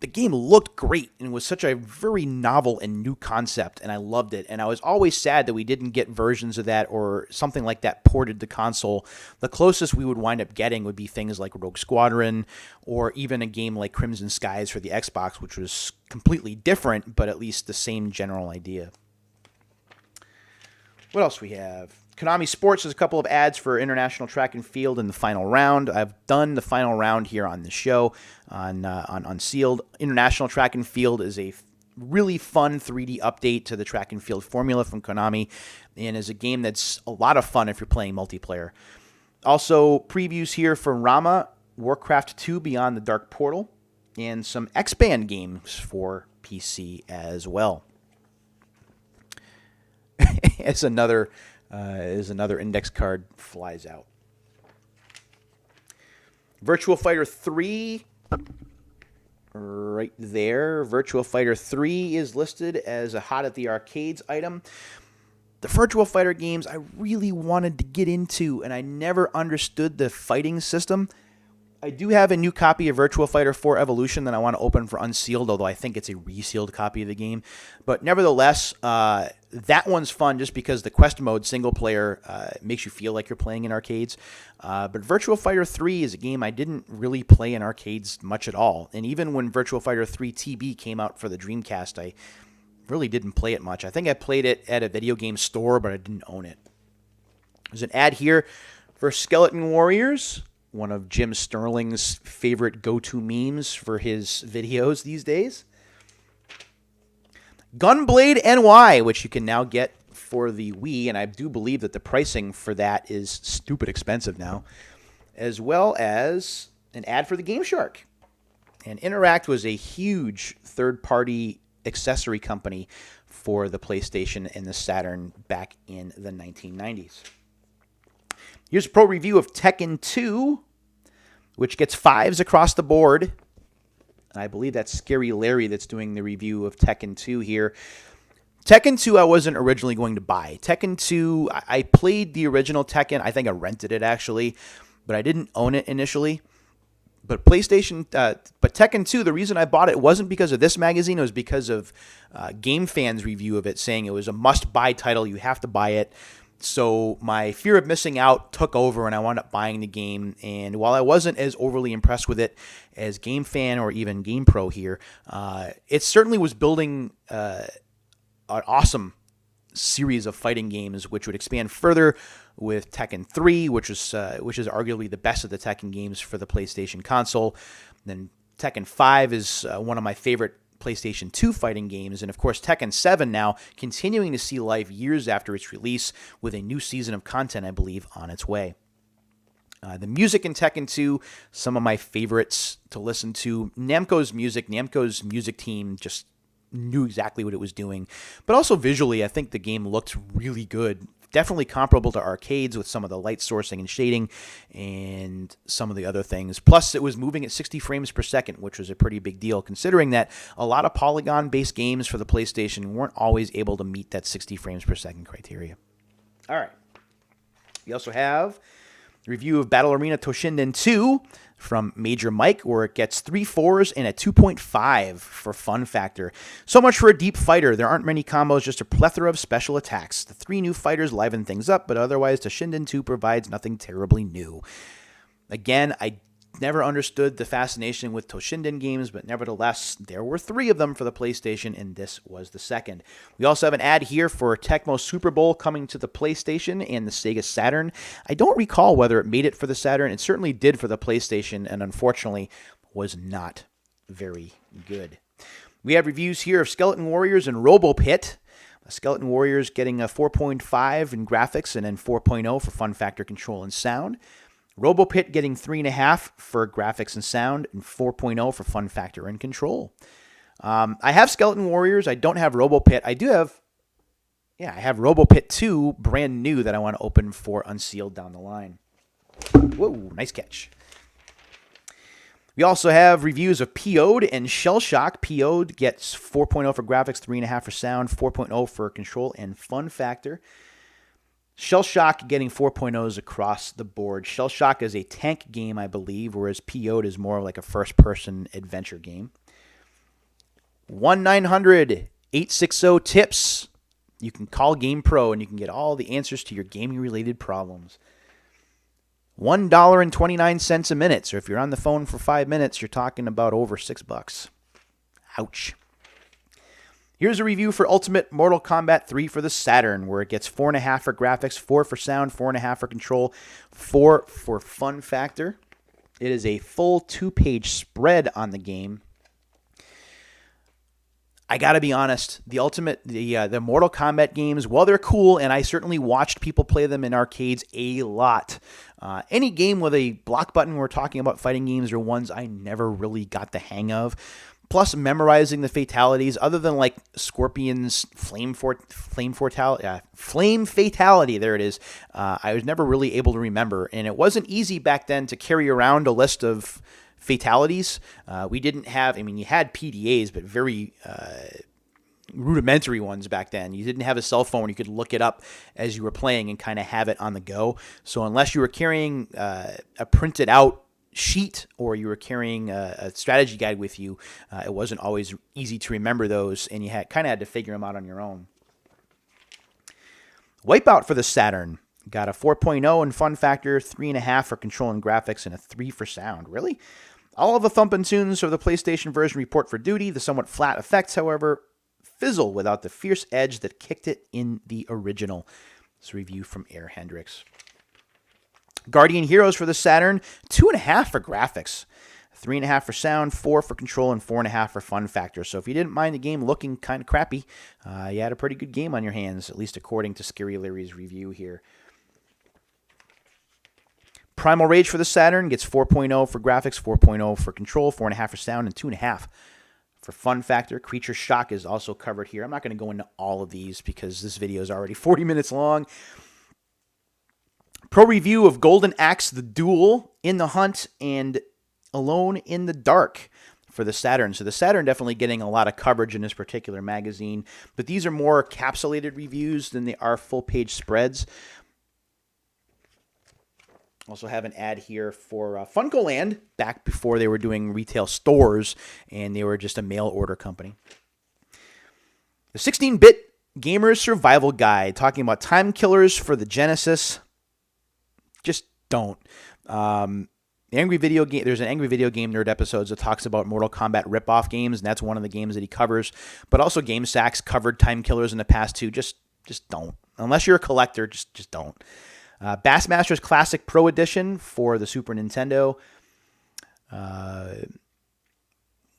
The game looked great and was such a very novel and new concept, and I loved it. And I was always sad that we didn't get versions of that or something like that ported to console. The closest we would wind up getting would be things like Rogue Squadron or even a game like Crimson Skies for the Xbox, which was completely different, but at least the same general idea. What else we have? Konami Sports has a couple of ads for International Track and Field in the final round. I've done the final round here on the show on Unsealed. International Track and Field is a really fun 3D update to the track and field formula from Konami, and is a game that's a lot of fun if you're playing multiplayer. Also, previews here for Rama, Warcraft 2 Beyond the Dark Portal, and some X-Band games for PC as well. As another index card flies out. Virtua Fighter 3, right there. Virtua Fighter 3 is listed as a Hot at the Arcades item. The Virtua Fighter games I really wanted to get into, and I never understood the fighting system. I do have a new copy of Virtua Fighter 4 Evolution that I want to open for Unsealed, although I think it's a resealed copy of the game. But nevertheless, that one's fun just because the quest mode single player makes you feel like you're playing in arcades. But Virtua Fighter 3 is a game I didn't really play in arcades much at all. And even when Virtua Fighter 3 TB came out for the Dreamcast, I really didn't play it much. I think I played it at a video game store, but I didn't own it. There's an ad here for Skeleton Warriors, one of Jim Sterling's favorite go-to memes for his videos these days. Gunblade NY, which you can now get for the Wii, and I do believe that the pricing for that is stupid expensive now, as well as an ad for the Game Shark. And Interact was a huge third-party accessory company for the PlayStation and the Saturn back in the 1990s. Here's a pro review of Tekken 2, which gets 5s across the board. I believe that's Scary Larry that's doing the review of Tekken 2 here. Tekken 2 I wasn't originally going to buy. Tekken 2, I played the original Tekken. I think I rented it actually, but I didn't own it initially. But Tekken 2, the reason I bought it wasn't because of this magazine. It was because of Game Fan's review of it, saying it was a must-buy title. You have to buy it. So my fear of missing out took over, and I wound up buying the game. And while I wasn't as overly impressed with it as Game Fan or even GamePro here, it certainly was building an awesome series of fighting games, which would expand further with Tekken 3, which is arguably the best of the Tekken games for the PlayStation console. Then Tekken 5 is one of my favorite PlayStation 2 fighting games, and of course Tekken 7 now continuing to see life years after its release with a new season of content, I believe, on its way. The music in Tekken 2, some of my favorites to listen to. Namco's music team just knew exactly what it was doing, but also visually I think the game looked really good. Definitely comparable to arcades with some of the light sourcing and shading and some of the other things. Plus, it was moving at 60 frames per second, which was a pretty big deal, considering that a lot of polygon-based games for the PlayStation weren't always able to meet that 60 frames per second criteria. All right. We also have a review of Battle Arena Toshinden 2 from Major Mike, where it gets 3 4s and a 2.5 for fun factor. So much for a deep fighter. There aren't many combos, just a plethora of special attacks. The 3 new fighters liven things up, but otherwise Toshinden 2 provides nothing terribly new. Again, I never understood the fascination with Toshinden games, but nevertheless, there were 3 of them for the PlayStation, and this was the second. We also have an ad here for Tecmo Super Bowl coming to the PlayStation and the Sega Saturn. I don't recall whether it made it for the Saturn. It certainly did for the PlayStation, and unfortunately was not very good. We have reviews here of Skeleton Warriors and RoboPit. Skeleton Warriors getting a 4.5 in graphics and then 4.0 for fun factor, control, and sound. RoboPit getting 3.5 for graphics and sound, and 4.0 for fun factor and control. I have Skeleton Warriors. I don't have RoboPit. I have RoboPit 2, brand new, that I want to open for Unsealed down the line. Whoa, nice catch. We also have reviews of PO'd and Shell Shock. PO'd gets 4.0 for graphics, 3.5 for sound, 4.0 for control and fun factor. Shell Shock getting 4.0s across the board. Shell Shock is a tank game, I believe, whereas PO'd is more like a first-person adventure game. 1-900-860-TIPS. You can call GamePro and you can get all the answers to your gaming-related problems. $1.29 a minute. So if you're on the phone for 5 minutes, you're talking about over $6. Ouch. Here's a review for Ultimate Mortal Kombat 3 for the Saturn, where it gets 4.5 for graphics, 4 for sound, 4.5 for control, 4 for fun factor. It is a full 2-page spread on the game. I gotta be honest, the Mortal Kombat games, while they're cool, and I certainly watched people play them in arcades a lot. Any game with a block button, we're talking about fighting games, are ones I never really got the hang of. Plus, memorizing the fatalities, other than like Scorpion's flame fatality, there it is. I was never really able to remember, and it wasn't easy back then to carry around a list of fatalities. We didn't have, you had PDAs, but very rudimentary ones back then. You didn't have a cell phone. You could look it up as you were playing and kind of have it on the go. So unless you were carrying a printed out sheet or you were carrying a strategy guide with you, it wasn't always easy to remember those, and you kind of had to figure them out on your own. Wipeout for the Saturn got a 4.0 in fun factor, 3.5 for control and graphics, and a 3 for sound. Really? All of the thumping tunes of the PlayStation version report for duty. The somewhat flat effects, however, fizzle without the fierce edge that kicked it in the original. This review from Air Hendricks. Guardian Heroes for the Saturn, 2.5 for graphics, 3.5 for sound, 4 for control, and 4.5 for fun factor. So if you didn't mind the game looking kind of crappy, you had a pretty good game on your hands, at least according to Scary Larry's review here. Primal Rage for the Saturn gets 4.0 for graphics, 4.0 for control, 4.5 for sound, and 2.5 for fun factor. Creature Shock is also covered here. I'm not going to go into all of these because this video is already 40 minutes long. Pro review of Golden Axe the Duel, In the Hunt, and Alone in the Dark for the Saturn. So the Saturn definitely getting a lot of coverage in this particular magazine, but these are more capsulated reviews than they are full-page spreads. Also have an ad here for Funko Land, back before they were doing retail stores, and they were just a mail order company. The 16-bit Gamer's Survival Guide, talking about time killers for the Genesis. Just don't. There's an Angry Video Game Nerd episodes that talks about Mortal Kombat ripoff games, and that's one of the games that he covers. But also GameSack's covered time killers in the past too. Just don't. Unless you're a collector, just don't. Bassmasters Classic Pro Edition for the Super Nintendo.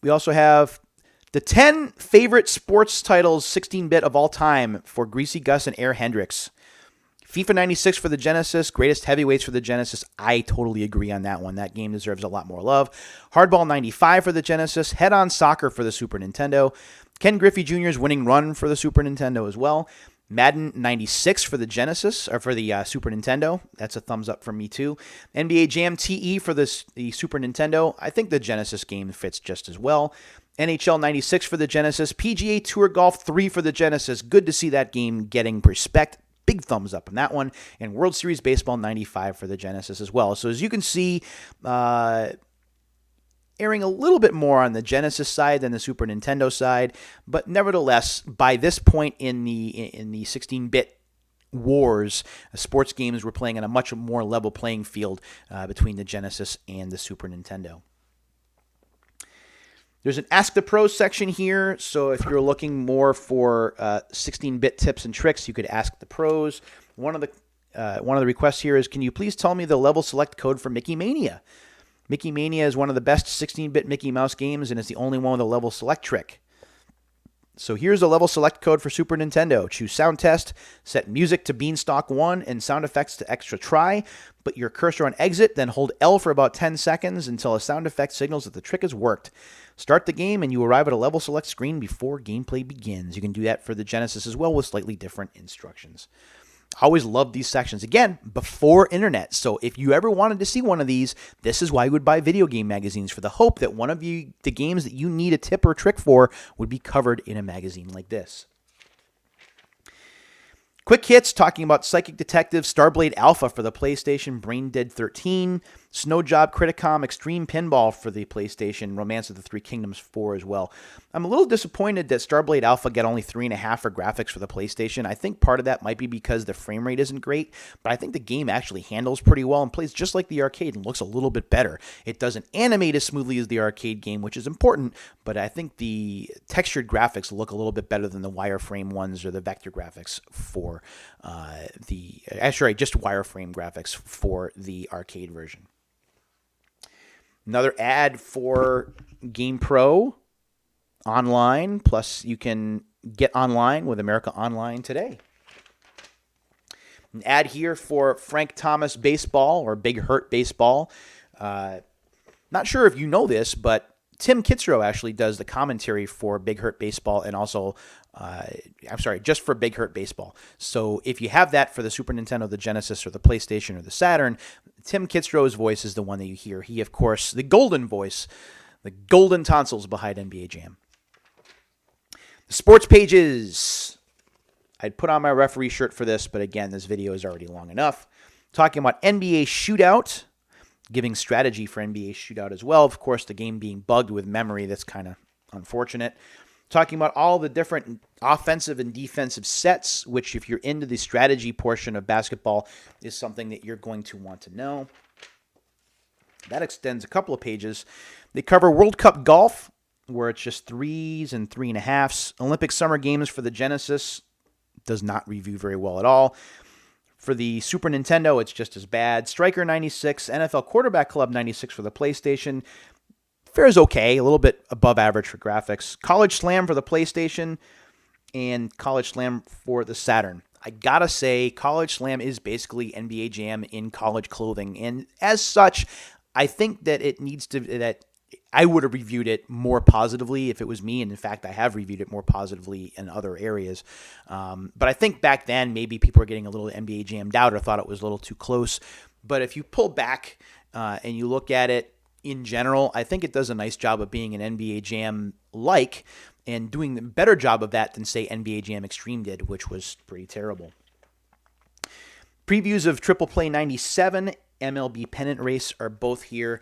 We also have the 10 favorite sports titles 16-bit of all time for Greasy Gus and Air Hendricks. FIFA 96 for the Genesis, Greatest Heavyweights for the Genesis. I totally agree on that one. That game deserves a lot more love. Hardball 95 for the Genesis, Head-On Soccer for the Super Nintendo, Ken Griffey Jr.'s Winning Run for the Super Nintendo as well. Madden 96 for the Genesis, or for the Super Nintendo. That's a thumbs up from me too. NBA Jam TE for the Super Nintendo. I think the Genesis game fits just as well. NHL 96 for the Genesis. PGA Tour Golf 3 for the Genesis. Good to see that game getting respect. Big thumbs up on that one. And World Series Baseball 95 for the Genesis as well. So as you can see, airing a little bit more on the Genesis side than the Super Nintendo side, but nevertheless, by this point in the 16-bit wars, sports games were playing on a much more level playing field between the Genesis and the Super Nintendo. There's an Ask the Pros section here, so if you're looking more for 16-bit tips and tricks, you could ask the pros. One of the requests here is, can you please tell me the level select code for Mickey Mania? Mickey Mania is one of the best 16-bit Mickey Mouse games, and it's the only one with a level select trick. So here's the level select code for Super Nintendo. Choose Sound Test, set music to Beanstalk 1, and sound effects to Extra Try. Put your cursor on exit, then hold L for about 10 seconds until a sound effect signals that the trick has worked. Start the game, and you arrive at a level select screen before gameplay begins. You can do that for the Genesis as well with slightly different instructions. I always love these sections. Again, before internet. So if you ever wanted to see one of these, this is why you would buy video game magazines, for the hope that one of the games that you need a tip or trick for would be covered in a magazine like this. Quick hits, talking about Psychic Detective, Starblade Alpha for the PlayStation, Brain Dead 13, Snow Job Criticom, Extreme Pinball for the PlayStation, Romance of the Three Kingdoms 4 as well. I'm a little disappointed that Starblade Alpha got only 3.5 for graphics for the PlayStation. I think part of that might be because the frame rate isn't great, but I think the game actually handles pretty well and plays just like the arcade and looks a little bit better. It doesn't animate as smoothly as the arcade game, which is important, but I think the textured graphics look a little bit better than the wireframe ones or the vector graphics for just wireframe graphics for the arcade version. Another ad for GamePro Online, plus you can get online with America Online today. An ad here for Frank Thomas Baseball or Big Hurt Baseball. Not sure if you know this, but Tim Kitzrow actually does the commentary for Big Hurt Baseball and also, just for Big Hurt Baseball. So if you have that for the Super Nintendo, the Genesis, or the PlayStation, or the Saturn, Tim Kitzrow's voice is the one that you hear. He, of course, the golden voice, the golden tonsils behind NBA Jam. The sports pages. I'd put on my referee shirt for this, but again, this video is already long enough. Talking about NBA Shootout, giving strategy for NBA Shootout as well. Of course, the game being bugged with memory, that's kind of unfortunate. Talking about all the different offensive and defensive sets, which if you're into the strategy portion of basketball is something that you're going to want to know. That extends a couple of pages. They cover World Cup Golf, where it's just 3s and 3.5s. Olympic Summer Games for the Genesis does not review very well at all. For the Super Nintendo, it's just as bad. Striker 96, NFL Quarterback Club 96 for the PlayStation. Fares okay, a little bit above average for graphics. College Slam for the PlayStation and College Slam for the Saturn. I gotta say, College Slam is basically NBA Jam in college clothing, and as such, I think that I would have reviewed it more positively if it was me, and in fact, I have reviewed it more positively in other areas. But I think back then, maybe people were getting a little NBA jammed out or thought it was a little too close. But if you pull back and you look at it in general, I think it does a nice job of being an NBA Jam-like and doing a better job of that than, say, NBA Jam Extreme did, which was pretty terrible. Previews of Triple Play 97, MLB Pennant Race are both here.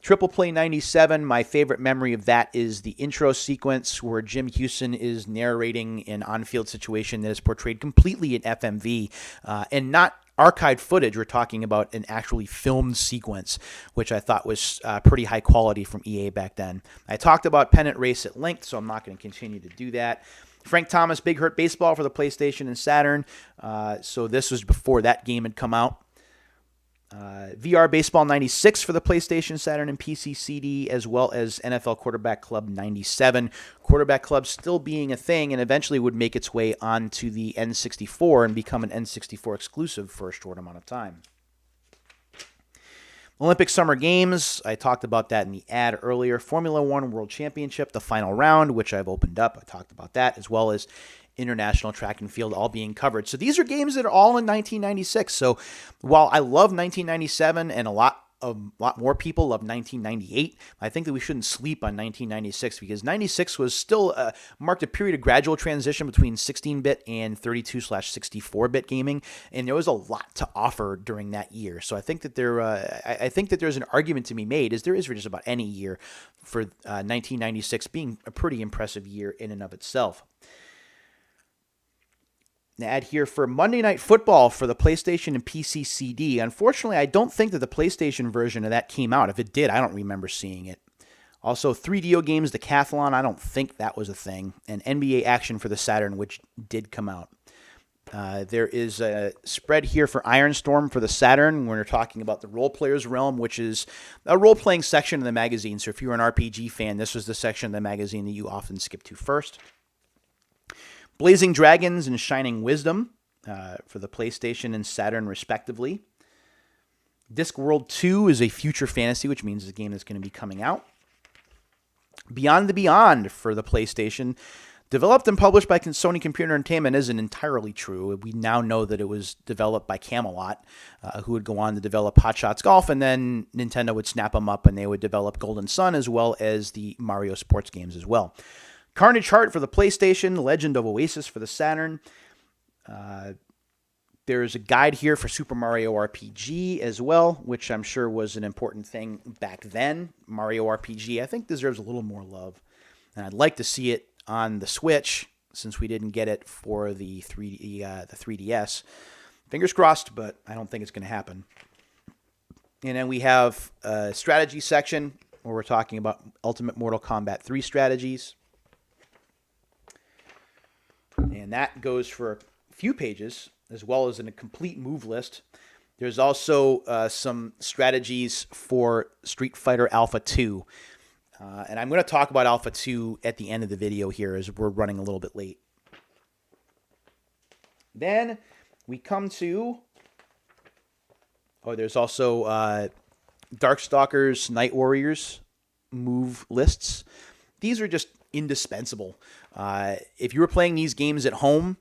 Triple Play 97, my favorite memory of that is the intro sequence where Jim Houston is narrating an on-field situation that is portrayed completely in FMV and not archived footage. We're talking about an actually filmed sequence, which I thought was pretty high quality from EA back then. I talked about Pennant Race at length, so I'm not going to continue to do that. Frank Thomas, Big Hurt Baseball for the PlayStation and Saturn. So this was before that game had come out. VR Baseball 96 for the PlayStation, Saturn, and PC CD, as well as NFL Quarterback Club 97. Quarterback Club still being a thing and eventually would make its way onto the N64 and become an N64 exclusive for a short amount of time. Olympic Summer Games, I talked about that in the ad earlier. Formula One World Championship, the final round, which I've opened up. I talked about that, as well as International Track and Field, all being covered. So these are games that are all in 1996. So while I love 1997 and a lot more people love 1998, I think that we shouldn't sleep on 1996 because 96 was still marked a period of gradual transition between 16-bit and 32/64-bit gaming, and there was a lot to offer during that year. So I think that there's an argument to be made, as there is for just about any year, for 1996 being a pretty impressive year in and of itself. An ad here for Monday Night Football for the PlayStation and PC CD. Unfortunately, I don't think that the PlayStation version of that came out. If it did, I don't remember seeing it. Also, 3DO Games Decathlon, I don't think that was a thing. And NBA Action for the Saturn, which did come out. There is a spread here for Iron Storm for the Saturn when we're talking about the Role Players Realm, which is a role-playing section of the magazine. So if you're an RPG fan, this was the section of the magazine that you often skip to first. Blazing Dragons and Shining Wisdom for the PlayStation and Saturn, respectively. Discworld 2 is a future fantasy, which means it's a game that's going to be coming out. Beyond the Beyond for the PlayStation. Developed and published by Sony Computer Entertainment isn't entirely true. We now know that it was developed by Camelot, who would go on to develop Hot Shots Golf, and then Nintendo would snap them up and they would develop Golden Sun as well as the Mario sports games as well. Carnage Heart for the PlayStation, Legend of Oasis for the Saturn, There's a guide here for Super Mario RPG as well, which I'm sure was an important thing back then. Mario RPG, I think, deserves a little more love. And I'd like to see it on the Switch, since we didn't get it for the 3DS. Fingers crossed, but I don't think it's going to happen. And then we have a strategy section where we're talking about Ultimate Mortal Kombat 3 strategies. And that goes for a few pages, as well as in a complete move list. There's also some strategies for Street Fighter Alpha 2. And I'm going to talk about Alpha 2 at the end of the video here, as we're running a little bit late. Then we come to... there's also Darkstalkers, Night Warriors move lists. These are just indispensable. If you were playing these games at home,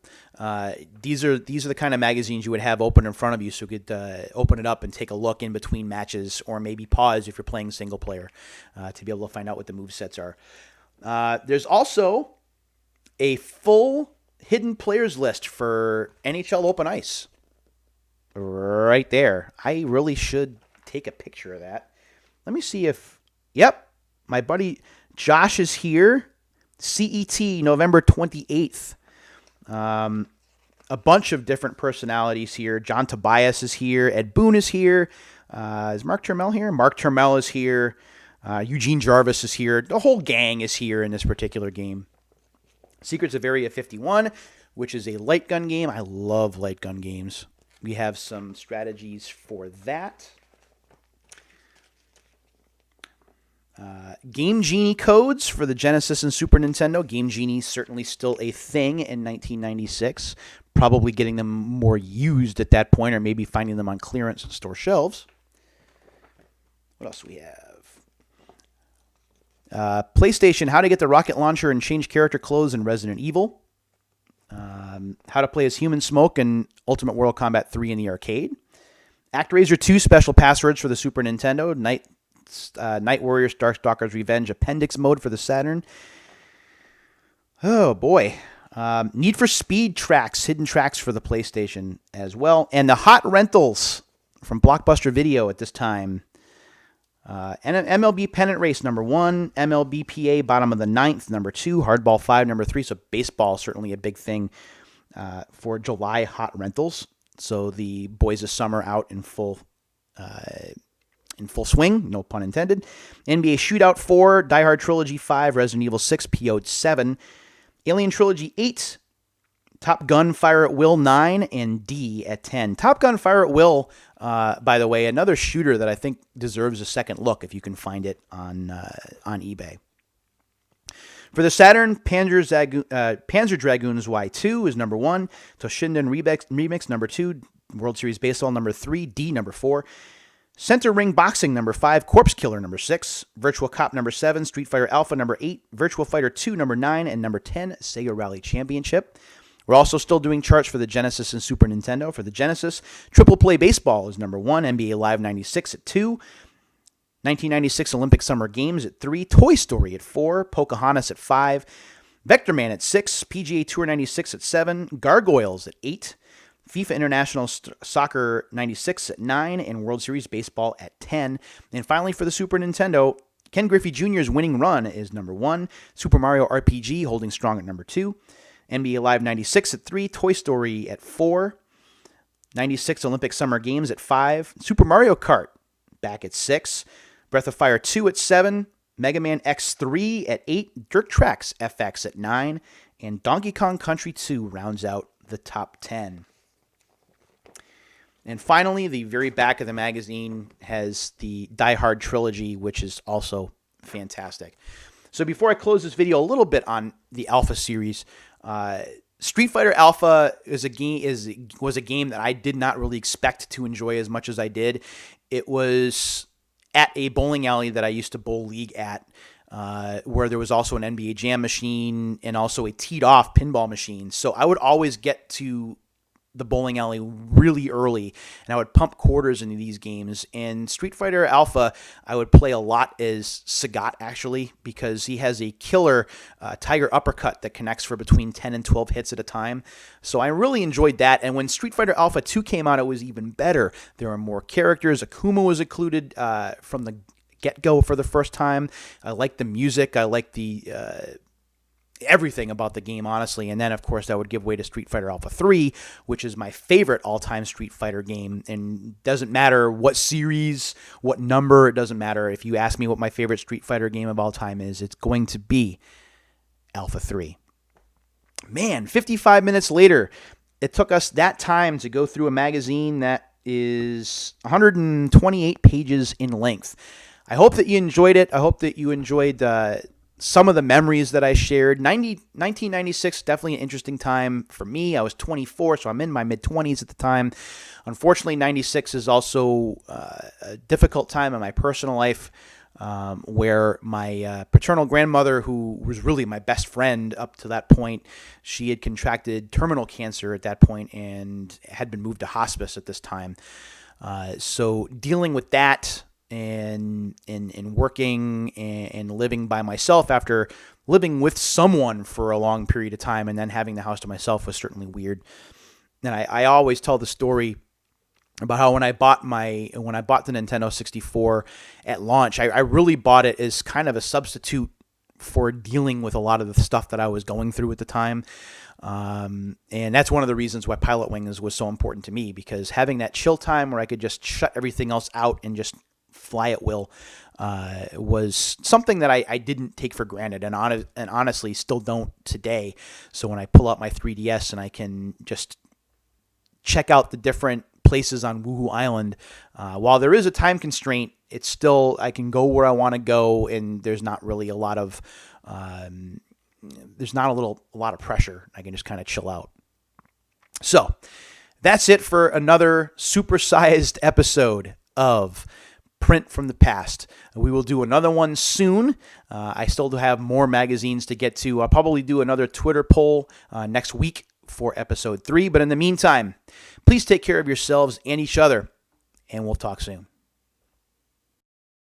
these are the kind of magazines you would have open in front of you, so you could open it up and take a look in between matches, or maybe pause if you're playing single player to be able to find out what the movesets are. There's also a full hidden players list for NHL Open Ice. Right there. I really should take a picture of that. Let me see if... Yep, my buddy Josh is here. CET, November 28th. A bunch of different personalities here. John Tobias is here. Ed Boon is here. Is Mark Turmel here? Mark Turmel is here. Eugene Jarvis is here. The whole gang is here in this particular game. Secrets of Area 51, which is a light gun game. I love light gun games. We have some strategies for that. Game Genie codes for the Genesis and Super Nintendo. Game Genie certainly still a thing in 1996. Probably getting them more used at that point, or maybe finding them on clearance and store shelves. What else do we have? PlayStation, how to get the rocket launcher and change character clothes in Resident Evil. How to play as Human Smoke in Ultimate Mortal Kombat 3 in the arcade. ActRaiser 2 special passwords for the Super Nintendo. Night Warriors Darkstalkers Revenge Appendix mode for the Saturn. Oh, boy. Need for Speed tracks, hidden tracks for the PlayStation as well. And the hot rentals from Blockbuster Video at this time. And an MLB Pennant Race, number 1. MLB PA, bottom of the 9th, number 2. Hardball 5, number 3. So baseball, certainly a big thing for July hot rentals. So the boys of summer out in full swing, no pun intended. NBA Shootout 4, Die Hard Trilogy 5, Resident Evil 6, PO 7, Alien Trilogy 8, Top Gun Fire at Will 9, and D at 10. Top Gun Fire at Will, by the way, another shooter that I think deserves a second look if you can find it on eBay. For the Saturn, Panzer Dragoons Y2 is number 1. Toshinden Remix number 2. World Series Baseball number 3. D number 4. Center Ring Boxing number 5. Corpse Killer number 6. Virtual Cop number 7. Street Fighter Alpha number 8. Virtual Fighter 2 number 9. And number 10, Sega Rally Championship. We're also still doing charts for the Genesis and Super Nintendo. For the Genesis, Triple Play Baseball is number 1. NBA Live 96 at 2. 1996 Olympic Summer Games at 3. Toy Story at 4. Pocahontas at 5. Vector Man at 6. PGA Tour 96 at 7. Gargoyles at 8. FIFA International Soccer 96 at 9. And World Series Baseball at 10. And finally, for the Super Nintendo, Ken Griffey Jr.'s Winning Run is number 1. Super Mario RPG holding strong at number 2. NBA Live 96 at 3. Toy Story at 4. 96 Olympic Summer Games at 5. Super Mario Kart back at 6. Breath of Fire 2 at 7. Mega Man X3 at 8. Dirt Tracks FX at 9. And Donkey Kong Country 2 rounds out the top 10. And finally, the very back of the magazine has the Die Hard Trilogy, which is also fantastic. So before I close this video, a little bit on the Alpha series. Street Fighter Alpha was a game that I did not really expect to enjoy as much as I did. It was at a bowling alley that I used to bowl league at, where there was also an NBA Jam machine and also a teed-off pinball machine. So I would always get to the bowling alley really early, and I would pump quarters into these games. And Street Fighter Alpha, I would play a lot as Sagat, actually, because he has a killer Tiger Uppercut that connects for between 10 and 12 hits at a time. So I really enjoyed that. And when Street Fighter Alpha 2 came out, it was even better. There were more characters. Akuma was included from the get-go for the first time. I liked the music. I liked the everything about the game, honestly. And then, of course, that would give way to Street Fighter Alpha 3, which is my favorite all-time Street Fighter game. And doesn't matter what series, what number, it doesn't matter. If you ask me what my favorite Street Fighter game of all time is, it's going to be Alpha 3. Man, 55 minutes later, it took us that time to go through a magazine that is 128 pages in length. I hope that you enjoyed it. I hope that you enjoyed some of the memories that I shared. 1996, definitely an interesting time for me. I was 24, so I'm in my mid-20s at the time. Unfortunately, 96 is also a difficult time in my personal life where my paternal grandmother, who was really my best friend up to that point, she had contracted terminal cancer at that point and had been moved to hospice at this time. So dealing with that and working and living by myself after living with someone for a long period of time and then having the house to myself was certainly weird. And I always tell the story about how when I bought the Nintendo 64 at launch, I really bought it as kind of a substitute for dealing with a lot of the stuff that I was going through at the time. And that's one of the reasons why Pilot Wings was so important to me, because having that chill time where I could just shut everything else out and just fly at will was something that I didn't take for granted and honestly still don't today. So when I pull out my 3DS and I can just check out the different places on Woohoo Island, while there is a time constraint, it's still, I can go where I want to go, and there's not really a lot of pressure. I can just kind of chill out. So that's it for another supersized episode of Print from the Past. We will do another one soon. I still have more magazines to get to. I'll probably do another Twitter poll next week for episode 3. But in the meantime, please take care of yourselves and each other, and we'll talk soon.